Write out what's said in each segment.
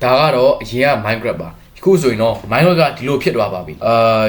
ဒါကတော့အရင်က Minecraft ပါအခုဆိုရင်တော့ Minecraft ကဒီလိုဖြစ်သွားပါပြီ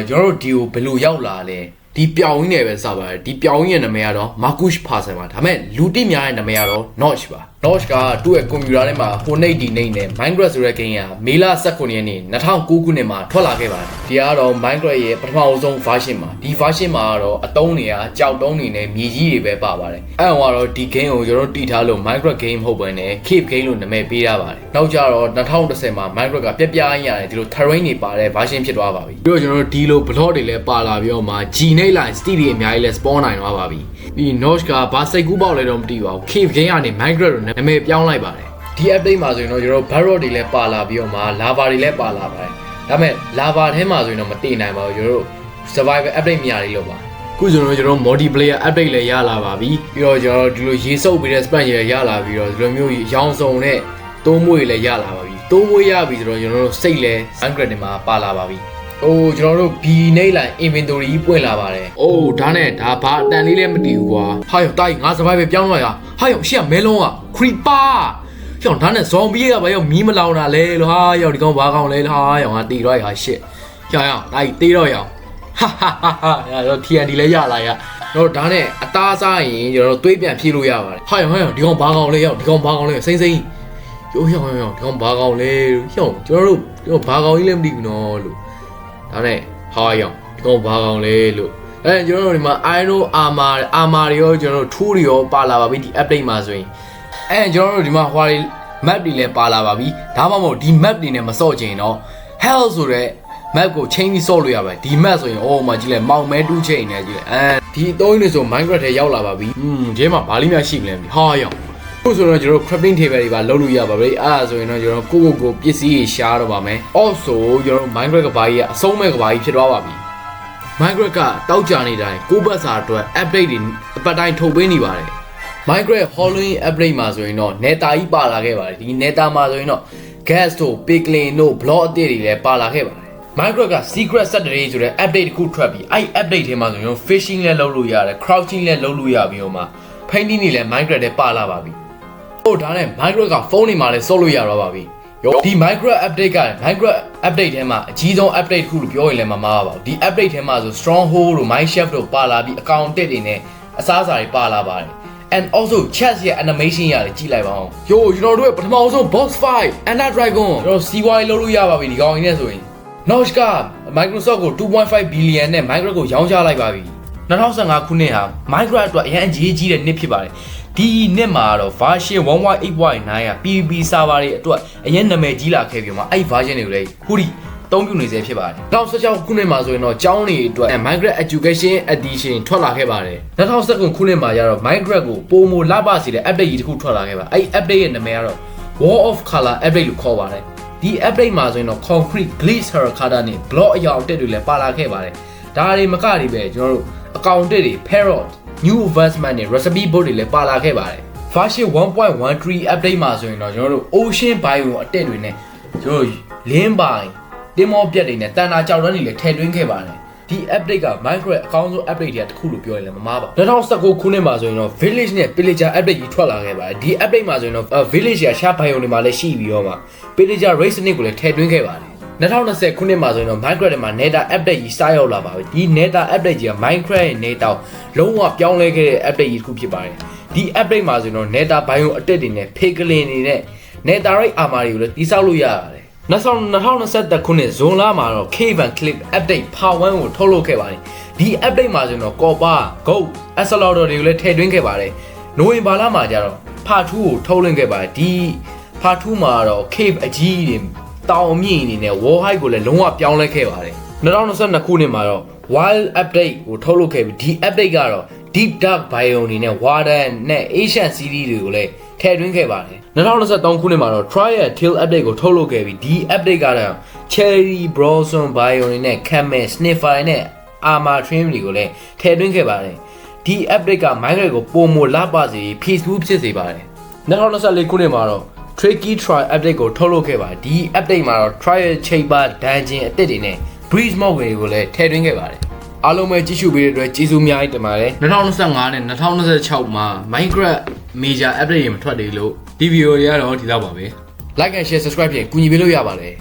ကျွန်တော်တို့ဒီကိုဘယ်လိုရောက်လာလဲဒီပြောင်းရင်းနဲ့ပဲစပါတယ်ဒီပြောင်းရင်းရဲ့နာမည်ကတော့ Marcus Parson ပါဒါပေမဲ့လူတိများရဲ့နာမည်ကတော့ Notch ပါ Notch ကသူ့ရဲ့ကွန်ပျူတာထဲမှာဟိုနိတ်ဒီနိတ်နဲ့ Minecraft ဆိုတဲ့ game ကမေလ19ရက်နေ့2009ခုနှစ်မှာထွက်လာခဲ့ပါတယ်ဒီကတော့ Minecraft ရဲ့ပထမဆုံး version မှာဒီ version မှာကတော့အတုံးတွေကကြောက်တုံးတွေနဲ့မြေကြီးတွေပဲပါပါတယ်အဲ့တော့ဒီ game ကိုကျွန်တော်တီးထားလို့ Minecraft game မဟုတ်ဘဲနဲ့ Cave game လို့နာမည်ပေးထားပါတယ်နောက်ကြတော့2010မှာ Minecraft ကပြက်ပြားရင်းရတယ်ဒီလို terrain တွေပါတဲ့ version ဖြစ်သွားပါပြီပြီးတော့ကျွန်တော်တို့ဒီလို block တွေလည်းပါလာပြီးတော့မှ G နိတ် line stick တွေအများကြီးလဲ spawn နိုင်သွားပါပြီပြီး Notch ကဘာစိတ်ကူးပေါက်လဲတော့မသိပါဘူး Cave game ကနေ Minecraft ကိုနာမည်ပြောင်းလိုက်ပါတယ်ဒီ update မှာဆိုရင်တော့ကျွန်တော် Bedrock တွေလည်းပါလာပြီးတော့မှ lava တွေလည်းပါလာပါတယ်ဒါပေမဲ့ lava ထဲမှာဆိုရင်တော့မတည်နိုင်ပါဘူးကျွန်တော်တို့ survival update မရသေးလို့ပါအခုကျွန်တော် multiplayer update လည်းရလာပါပြီပြီးတော့ကျွန်တော်ဒီလိုရေစုပ်ပြီးတဲ့ span တွေရလာပြီးတော့ဒီလိုမျိုးရောင်စုံနဲ့တိုးမွေးလည်းရလာပါပြီတိုးမွေးရပြီဆိုတော့ကျွန်တော်တို့စိတ်လည်း Minecraft တွေမှာပါလာပါပြီကျွန်တော်တို့ B နိတ် line inventory ကြီးပွင့်လာပါတယ်ဒါနဲ့ဒါဘာအတန်လေးလည်းမတည်ဘူးကွာဟာရောတိုက်ငါ survival ပြောင်းသွားရဟာရောရှေ့ကမဲလုံးက creeperကြောင်ဒါနဲ့ zombie ကဘာရောက်မီးမလောင်တာလဲလို့ဟာရောက်ဒီကောင်ဘာကောင်လဲဟာရောက်ငါတီတော့ရဟာရှစ်ကြောင်ရောက်တိုက်တီတော့ရောက်ဟာတော့ TNT လည်းရလာရတော့ဒါနဲ့အသားစားရင်ကျွန်တော်တို့တွေးပြန်ဖြည့်လို့ရပါတယ်ဟာရောက်ဒီကောင်ဘာကောင်လဲရောက်ဒီကောင်ဘာကောင်လဲစိမ့်စိမ့်ရောက်ဒီကောင်ဘာကောင်လဲရောက်ကျွန်တော်တို့ဘာကောင်ကြီးလည်းမသိဘူးနော်လို့ဒါနဲ့ဟာရောက်ဒီကောင်ဘာကောင်လဲလို့ကျွန်တော်တို့ဒီမှာ iron armor တွေရောကျွန်တော်တို့ tool တွေရောပါလာပါပြီဒီ update မှာဆိုရင်ကျွန်တော်တို့ဒီမှာဟွာတွေ map တွေလည်းပါလာပါပြီဒါမှမဟုတ်ဒီ map တွေနဲ့မစော့ချင်တော့ hell ဆိုတဲ့ map ကိုချိန်ပြီးစော့လို့ရပါတယ်ဒီ map ဆိုရင်မကြည့်လဲမောင်မဲတူးချိန်နေကြည့်လဲဒီအသုံးတွေဆို Minecraft ထဲရောက်လာပါပြီဒီမှာဘာလေးများရှိမလဲမသိဟာရောက်အခုဆိုတော့ကျွန်တော် crafting table တွေပါလုပ်လို့ရပါပြီအဲ့ဒါဆိုရင်တော့ကျွန်တော်ကိုပစ္စည်းတွေရှားတော့ပါမယ် also ကျွန်တော် Minecraft ကဘာကြီးကအဆုံးမဲ့ကဘာကြီးဖြစ်သွားပါပြီ Minecraft ကတောက်ကြနေတိုင်းကိုပတ်စာအတွက် update တွေအပတ်တိုင်းထုတ်ပေးနေပါတယ်Minecraft Halloween update မှာဆိုရင်တော့ Nether ကြီးပါလာခဲ့ပါတယ်ဒီ Nether မှာဆိုရင်တော့ gas တို့ piglin တို့ block အသစ်တွေလည်းပါလာခဲ့ပါတယ် Minecraft က secret Saturday ဆိုတဲ့ update တစ်ခုထွက်ပြီးအဲ့ update ထဲမှာဆိုရင် fishing လည်းလုပ်လို့ရတယ် crouching လည်းလုပ်လို့ရပြီးတော့မှ painting တွေလည်း Minecraft ထဲပါလာပါပြီဒါနဲ့ Minecraft ကဖုန်းတွေမှာလည်းစော့လို့ရတော့ပါပြီဒီ Minecraft update က Minecraft update ထဲမှာအကြီးဆုံး update တစ်ခုလို့ပြောရင်လည်းမမှားပါဘူးဒီ update ထဲမှာဆို stronghold တို့ mineshaft တို့ပါလာပြီးအကောင့်တစ်တွေနဲ့အစားအစာတွေပါလာပါတယ်and also chat ရဲ့ animation ရတယ်ကြည့်လိုက်ပါဦးကျွန်တော်တို့ရဲ့ပထမဆုံး boss fight Ender Dragon ကျွန်တော် CY လုပ်လို့ရပါပြီဒီကောင်ကြီးနဲ့ဆိုရင် Notch က Microsoft ကို 2.5 billion နဲ့ Minecraft ကိုရောင်းချလိုက်ပါပြီ2015ခုနှစ်ဟာ Minecraft အတွက်အရင်အကြီးကြီးတဲ့နှစ်ဖြစ်ပါတယ်ဒီနှစ်မှာတော့ version 1.8.9 က PvP server တွေအတွက်အရင်နာမည်ကြီးလာခဲ့ပြီးမှအဲ့ version တွေကိုလည်းခုထိသုံးပြုနေစေဖြစ်ပါတယ်2016ခုနှစ်မှာဆိုရင်တော့ကျောင်းတွေအတွက် Minecraft Education Edition ထွက်လာခဲ့ပါတယ်2019ခုနှစ်မှာကျတော့ Minecraft ကိုပိုမိုလှပစေတဲ့ update ကြီးတစ်ခုထွက်လာခဲ့ပါအဲ့ update ရဲ့နာမည်ကတော့ Wall of Color update လို့ခေါ်ပါတယ်ဒီ update မှာဆိုရင်တော့ concrete glitch harakata နဲ့ block အရာအတက်တွေလည်းပါလာခဲ့ပါတယ်ဒါတွေမကတွေပဲကျွန်တော်တို့အကောင့်တွေ parrot new investment နဲ့ recipe book တွေလည်းပါလာခဲ့ပါတယ် version 1.13 update မှာဆိုရင်တော့ကျွန်တော်တို့ ocean bio အတက်တွေနဲ့ကျွန်တော်လင်းပိုင်းတင်မောပြက်တွေနဲ့တန်တာကြောက်ရမ်းတွေလည်းထည့်သွင်းခဲ့ပါတယ်ဒီ update က Minecraft အကောင်းဆုံး update တွေတစ်ခုလို့ပြောရင်လည်းမမှားပါဘူး2019ခုနှစ်မှာဆိုရင်တော့ village နဲ့ pillager update ကြီးထွက်လာခဲ့ပါတယ်ဒီ update မှာဆိုရင်တော့ village ရာရှားဘိုင်ယုံတွေမှာလည်းရှိပြီးတော့မှ pillager race နစ်ကိုလည်းထည့်သွင်းခဲ့ပါတယ်2020ခုနှစ်မှာဆိုရင်တော့ Minecraft ထဲမှာ Nether update ကြီးစရောက်လာပါပြီဒီ Nether update ကြီးက Minecraft ရဲ့ Nether လုံးဝပြောင်းလဲခဲ့တဲ့ update ကြီးတစ်ခုဖြစ်ပါတယ်ဒီ update မှာဆိုရင်တော့ Nether bio အတက်တွေနဲ့ piglin တွေနဲ့ Netherite armor တွေကိုလည်းတိစောက်လို့ရပါတယ်2021ခုနှစ်ဇွန်လမှာတော့ Cave and Cliff update part 1ကိုထုတ်လုပ်ခဲ့ပါတယ်ဒီ update မှာဆိုရင်တော့ copper gold axolotl တွေကိုလည်းထည့်သွင်းခဲ့ပါတယ်နိုဝင်ဘာလမှာကျတော့ part 2ကိုထုတ်လွှင့်ခဲ့ပါတယ်ဒီ part 2မှာတော့ cave အကြီးတွေတောင်အမြင့်အနေနဲ့ wall height ကိုလည်းလုံးဝပြောင်းလဲခဲ့ပါတယ်2022ခုနှစ်မှာတော့ wild update ကိုထုတ်လုပ်ခဲ့ပြီးဒီ update ကတော့ deep dark biome တွေနဲ့ water နဲ့ ancient series တွေကိုလည်းထည့်သွင်းခဲ့ပါတယ်2023ခုနှစ်မှာတော့ trial tail update ကိုထုတ်လုပ်ခဲ့ပြီးဒီ update ကတော့ cherry blossom biome တွေနဲ့ camel sniffer နဲ့ armor trim တွေကိုလည်းထည့်သွင်းခဲ့ပါတယ်ဒီ update က Minecraft ကိုပုံမလှပစေ Facebook ဖြစ်စေပါတယ်2024ခုနှစ်မှာတော့ tricky try update ကိုထုတ်လုပ်ခဲ့ပါတယ်ဒီ update မှာတော့ trial chamber dungeon အသစ်တွေနဲ့ breeze mode တွေကိုလည်းထည့်သွင်းခဲ့ပါတယ်အားလုံးပဲကြည့်ရှုပေးတဲ့အတွက်ကျေးဇူးအများကြီးတင်ပါတယ်2025နဲ့2026မှာ Minecraft major update တွေမထွက်သေးလို့ဒီဗီဒီယိုတွေကတော့ဒီလောက်ပါပဲ like and share subscribe ဖြင့်ကူညီပေးလို့ရပါတယ်